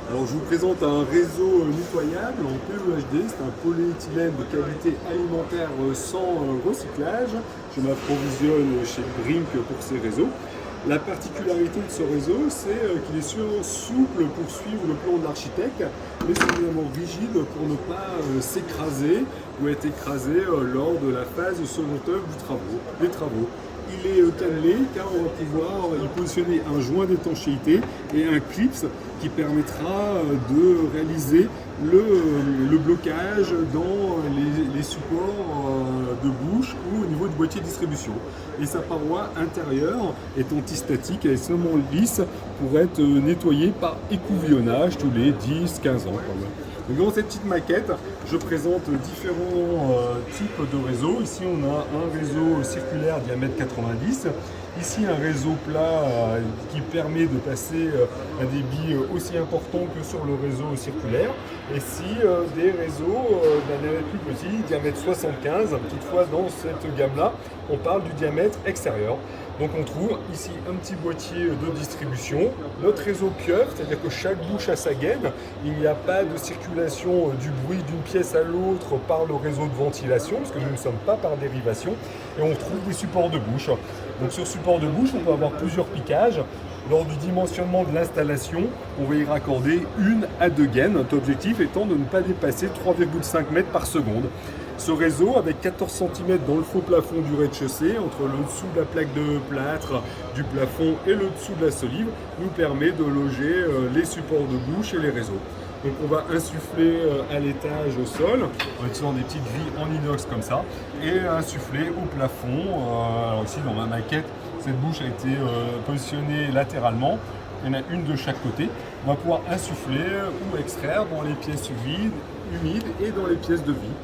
Alors je vous présente un réseau nettoyable en PEHD, c'est un polyéthylène de qualité alimentaire sans recyclage. Je m'approvisionne chez Brink pour ces réseaux. La particularité de ce réseau, c'est qu'il est souple pour suivre le plan de l'architecte, mais suffisamment rigide pour ne pas s'écraser ou être écrasé lors de la phase secondaire des travaux. Il est cannelé car on va pouvoir y positionner un joint d'étanchéité et un clips qui permettra de réaliser le blocage dans les supports de bouche ou au niveau du boîtier de distribution. Et sa paroi intérieure est antistatique, elle est seulement lisse pour être nettoyée par écouvillonnage tous les 10-15 ans. Donc dans cette petite maquette, je présente différents types de réseaux. Ici, on a un réseau circulaire diamètre 90. Ici, un réseau plat qui permet de passer un débit aussi important que sur le réseau circulaire. Et ici, des réseaux d'un diamètre plus petit, diamètre 75. Toutefois, dans cette gamme-là, on parle du diamètre extérieur. Donc on trouve ici un petit boîtier de distribution, notre réseau pieuvre, c'est-à-dire que chaque bouche a sa gaine, il n'y a pas de circulation du bruit d'une pièce à l'autre par le réseau de ventilation, parce que nous ne sommes pas par dérivation, et on trouve des supports de bouche. Donc sur support de bouche, on peut avoir plusieurs piquages. Lors du dimensionnement de l'installation, on va y raccorder 1 à 2 gaines, notre objectif étant de ne pas dépasser 3,5 mètres par seconde. Ce réseau, avec 14 cm dans le faux plafond du rez-de-chaussée, entre le dessous de la plaque de plâtre du plafond et le dessous de la solive, nous permet de loger les supports de bouche et les réseaux. Donc on va insuffler à l'étage au sol, en utilisant des petites grilles en inox comme ça, et insuffler au plafond. Alors ici dans ma maquette, cette bouche a été positionnée latéralement. Il y en a une de chaque côté. On va pouvoir insuffler ou extraire dans les pièces vides, humides et dans les pièces de vie.